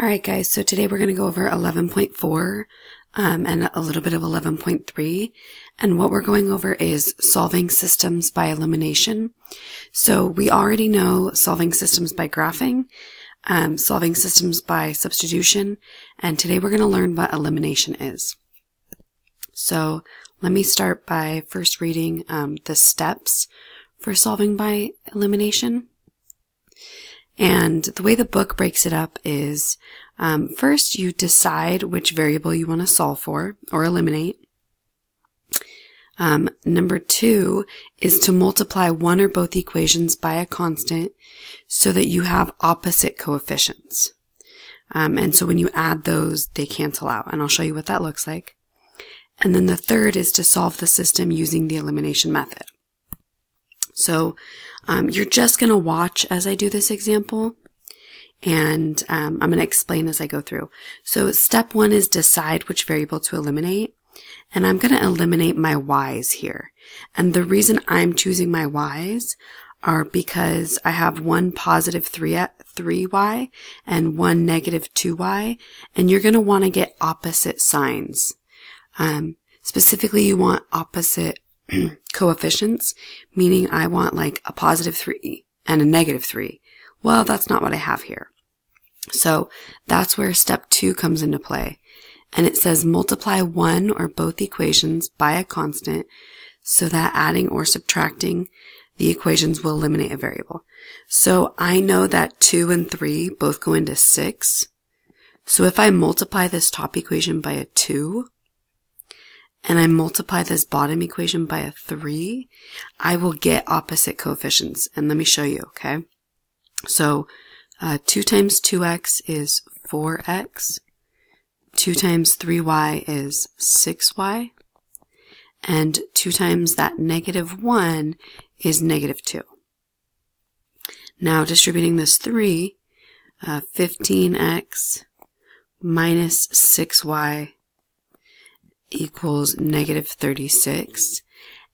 Alright guys, so today we're going to go over 11.4 and a little bit of 11.3, and what we're going over is solving systems by elimination. So we already know solving systems by graphing, solving systems by substitution, and today we're going to learn what elimination is. So let me start by first reading the steps for solving by elimination. And the way the book breaks it up is, first you decide which variable you want to solve for or eliminate. Number 2 is to multiply one or both equations by a constant so that you have opposite coefficients. And so when you add those, they cancel out. And I'll show you what that looks like. And then the third is to solve the system using the elimination method. So you're just going to watch as I do this example, and I'm going to explain as I go through. So step 1 is decide which variable to eliminate, and I'm going to eliminate my y's here. And the reason I'm choosing my y's are because I have one positive 3y and one negative 2y, and you're going to want to get opposite signs. Specifically, you want opposite coefficients, meaning I want like a positive 3 and a negative 3. Well, that's not what I have here. So that's where step 2 comes into play. And it says multiply one or both equations by a constant so that adding or subtracting the equations will eliminate a variable. So I know that 2 and 3 both go into 6. So if I multiply this top equation by a 2, and I multiply this bottom equation by a 3, I will get opposite coefficients. And let me show you, okay? So 2 times 2x is 4x. 2 times 3y is 6y. And 2 times that negative 1 is negative 2. Now distributing this 3, 15x minus 6y equals negative 36.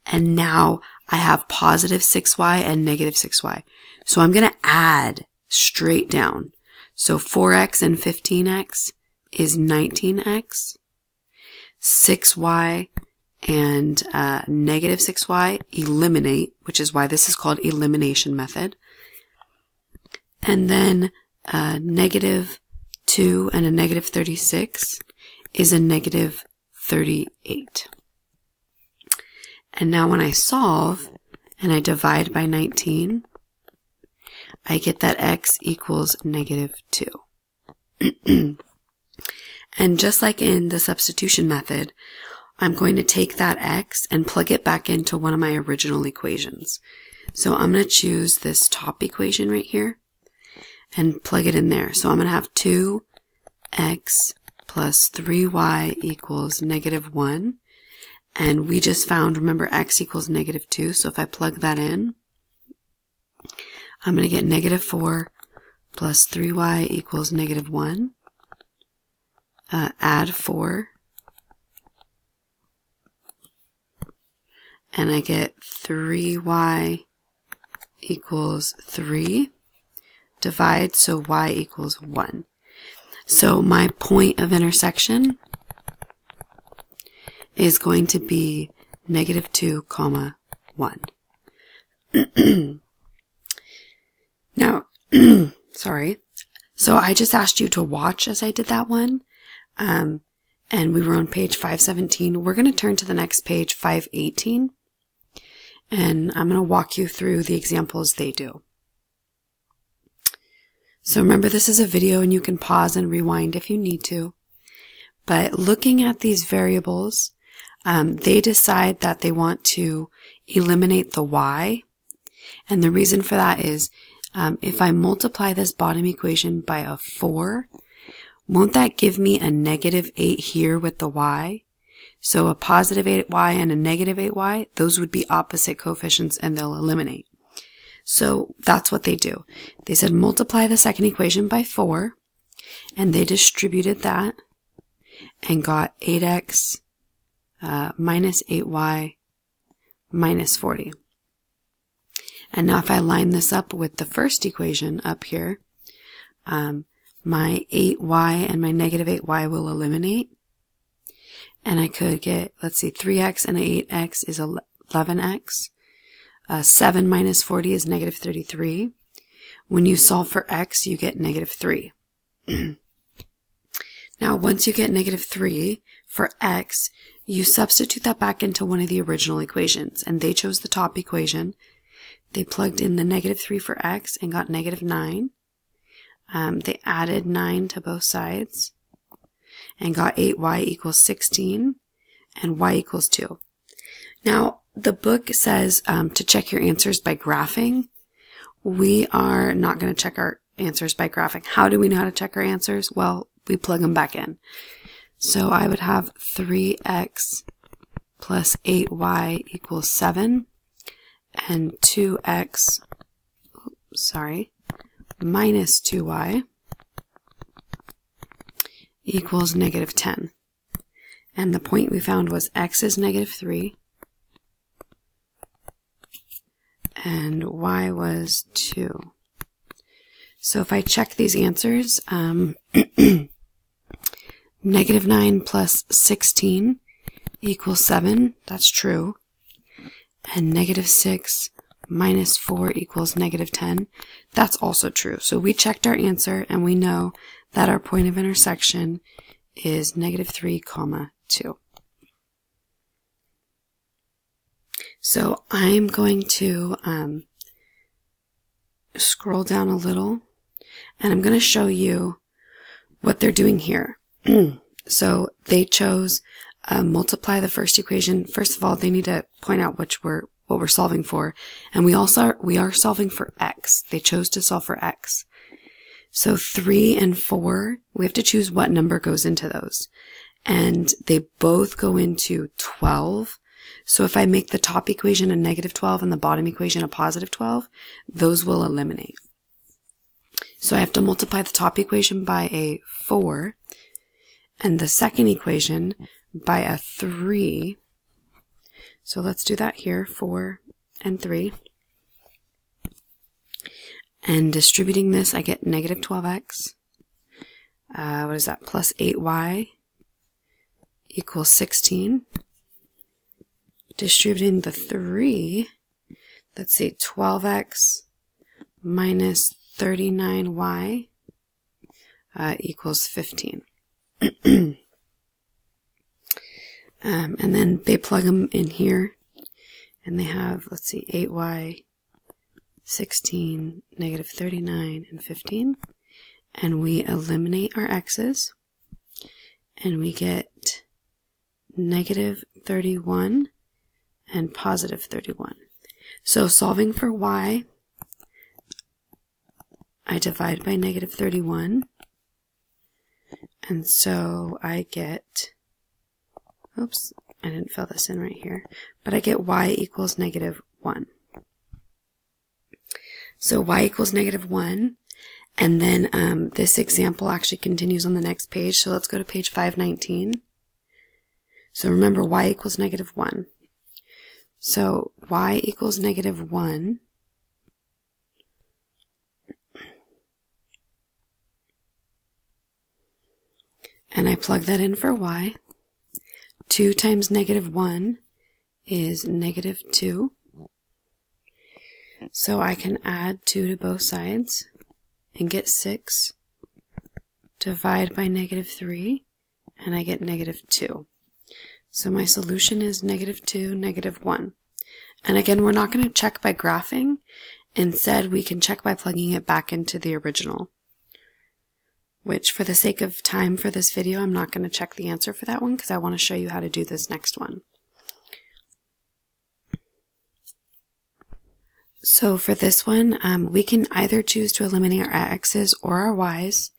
And now I have positive 6y and negative 6y. So I'm going to add straight down. So 4x and 15x is 19x. 6y and negative 6y eliminate, which is why this is called elimination method. And then negative 2 and a negative 36 is a negative 38. And now when I solve and I divide by 19, I get that x equals negative 2. And just like in the substitution method, I'm going to take that x and plug it back into one of my original equations. So I'm going to choose this top equation right here and plug it in there. So I'm going to have 2x plus 3y equals negative 1. And we just found, remember, x equals negative 2. So if I plug that in, I'm going to get negative 4 plus 3y equals negative 1. Add 4. And I get 3y equals 3. Divide, so y equals 1. So my point of intersection is going to be negative 2, 1. Now, sorry. So I just asked you to watch as I did that one. And we were on page 517. We're going to turn to the next page, 518. And I'm going to walk you through the examples they do. So remember, this is a video and you can pause and rewind if you need to. But looking at these variables, they decide that they want to eliminate the y. And the reason for that is if I multiply this bottom equation by a 4, won't that give me a negative 8 here with the y? So a positive 8y and a negative 8y, those would be opposite coefficients and they'll eliminate. So that's what they do. They said multiply the second equation by 4, and they distributed that and got 8x minus 8y minus 40. And now if I line this up with the first equation up here, my 8y and my negative 8y will eliminate. And I could get, let's see, 3x and 8x is 11x. 7 minus 40 is negative 33. When you solve for x, you get negative 3. Now, once you get negative 3 for x, you substitute that back into one of the original equations. And they chose the top equation. They plugged in the negative 3 for x and got negative 9. They added 9 to both sides and got 8y equals 16 and y equals 2. Now, the book says to check your answers by graphing. We are not going to check our answers by graphing. How do we know how to check our answers? Well, we plug them back in. So I would have 3x plus 8y equals 7 and 2x, minus 2y equals negative 10. And the point we found was x is negative 3 and y was 2. So if I check these answers, negative 9 plus 16 equals 7. That's true. And negative 6 minus 4 equals negative 10. That's also true. So we checked our answer and we know that our point of intersection is negative 3, 2. So I'm going to scroll down a little and I'm going to show you what they're doing here. So they chose multiply the first equation. First of all, they need to point out what we're solving for. And we are solving for x. They chose to solve for x. So 3 and 4, we have to choose what number goes into those. And they both go into 12. So if I make the top equation a negative 12 and the bottom equation a positive 12, those will eliminate. So I have to multiply the top equation by a 4 and the second equation by a 3. So let's do that here, 4 and 3. And distributing this, I get negative 12x. What is that? Plus 8y equals 16. Distributing the 3, let's see, 12x minus 39y equals 15. And then they plug them in here, and they have, let's see, 8y, 16, negative 39, and 15. And we eliminate our x's, and we get negative 31 and positive 31. So solving for y, I divide by negative 31, and so I get, oops, I didn't fill this in right here, but I get y equals negative 1. So y equals negative 1, and then this example actually continues on the next page, so let's go to page 519. So remember, y equals negative 1. So y equals negative 1. And I plug that in for y. 2 times negative 1 is negative 2. So I can add 2 to both sides and get 6. Divide by negative 3, and I get negative 2. So my solution is negative 2, negative 1. And again, we're not going to check by graphing. Instead, we can check by plugging it back into the original. Which, for the sake of time for this video, I'm not going to check the answer for that one because I want to show you how to do this next one. So for this one, we can either choose to eliminate our x's or our y's.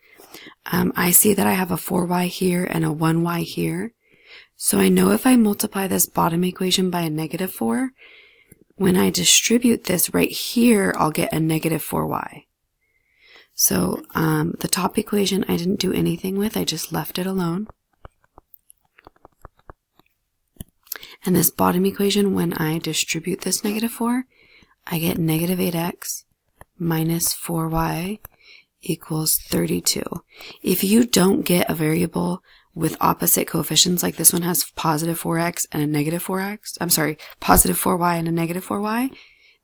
I see that I have a 4y here and a 1y here. So I know if I multiply this bottom equation by a negative 4, when I distribute this right here, I'll get a negative 4y. So the top equation I didn't do anything with, I just left it alone. And this bottom equation, when I distribute this negative 4, I get negative 8x minus 4y equals 32. If you don't get a variable with opposite coefficients, like this one has positive 4x and a negative 4x, I'm sorry, positive 4y and a negative 4y,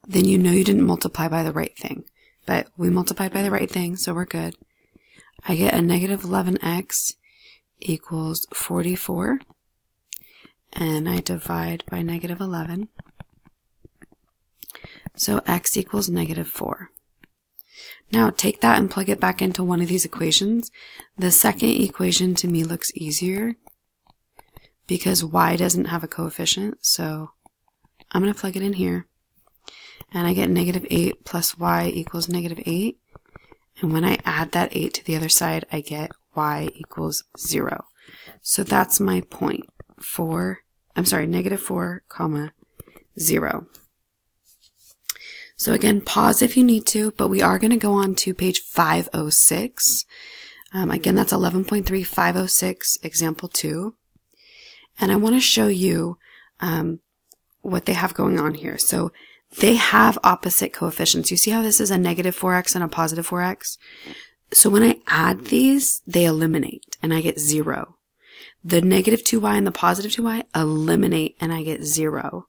then you know you didn't multiply by the right thing. But we multiplied by the right thing, so we're good. I get a negative 11x equals 44, and I divide by negative 11. So x equals negative 4. Now take that and plug it back into one of these equations. The second equation to me looks easier because y doesn't have a coefficient, so I'm going to plug it in here. And I get negative 8 plus y equals negative 8. And when I add that 8 to the other side, I get y equals 0. So that's my point. Negative 4, comma, 0. So again, pause if you need to, but we are going to go on to page 506. Again, that's 11.3, 506, example 2. And I want to show you what they have going on here. So they have opposite coefficients. You see how this is a negative 4x and a positive 4x? So when I add these, they eliminate, and I get 0. The negative 2y and the positive 2y eliminate, and I get 0.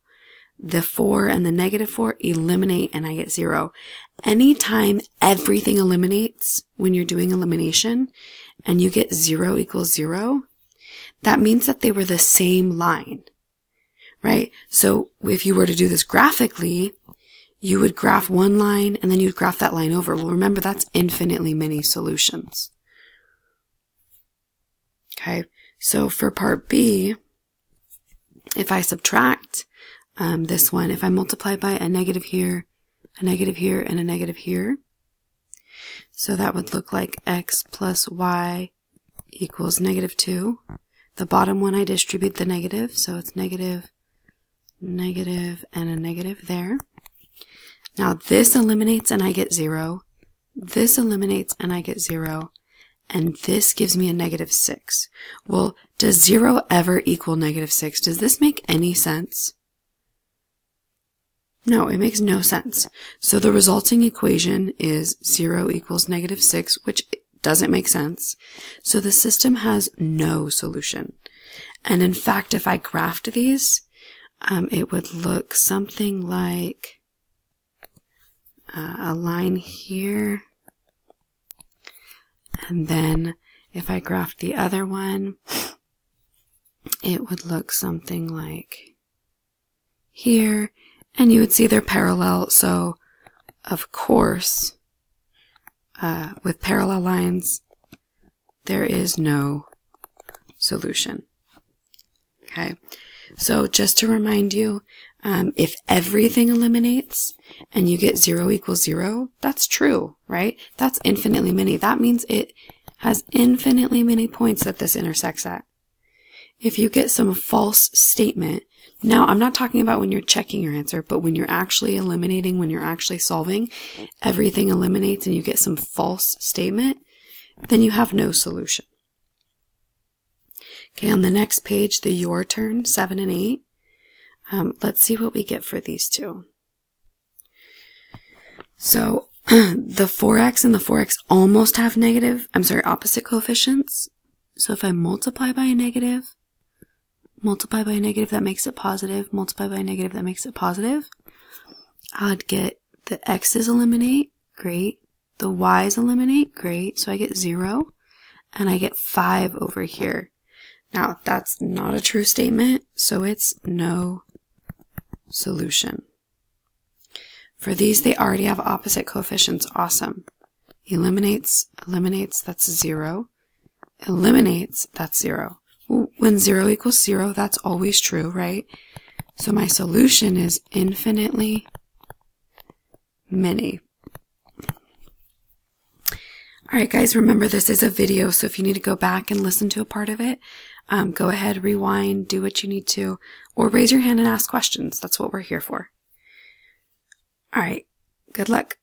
The 4 and the negative 4 eliminate, and I get 0. Anytime everything eliminates when you're doing elimination, and you get 0 equals 0, that means that they were the same line, right? So if you were to do this graphically, you would graph one line, and then you'd graph that line over. Well, remember, that's infinitely many solutions. Okay, so for part B, if I subtract this one, if I multiply by a negative here, and a negative here, so that would look like x plus y equals negative 2. The bottom one I distribute the negative, so it's negative, negative, and a negative there. Now this eliminates and I get 0. This eliminates and I get 0. And this gives me a negative 6. Well, does 0 ever equal negative 6? Does this make any sense? No, it makes no sense. So the resulting equation is 0 equals negative 6, which doesn't make sense. So the system has no solution. And in fact, if I graphed these, it would look something like a line here. And then if I graphed the other one, it would look something like here. And you would see they're parallel, so of course, with parallel lines, there is no solution. Okay, so just to remind you, if everything eliminates and you get 0 equals 0, that's true, right? That's infinitely many. That means it has infinitely many points that this intersects at. If you get some false statement, now I'm not talking about when you're checking your answer, but when you're actually eliminating, when you're actually solving, everything eliminates and you get some false statement, then you have no solution. Okay, on the next page, the your turn, 7 and 8. Let's see what we get for these two. So the 4x and the 4x almost have opposite coefficients. So if I multiply by a negative, that makes it positive, multiply by a negative, that makes it positive, I'd get the x's eliminate, great. The y's eliminate, great. So I get 0, and I get 5 over here. Now, that's not a true statement, so it's no solution. For these, they already have opposite coefficients. Awesome. Eliminates, that's 0. Eliminates, that's 0. When 0 equals 0, that's always true, right? So my solution is infinitely many. Alright guys, remember this is a video, so if you need to go back and listen to a part of it, go ahead, rewind, do what you need to, or raise your hand and ask questions. That's what we're here for. Alright, good luck.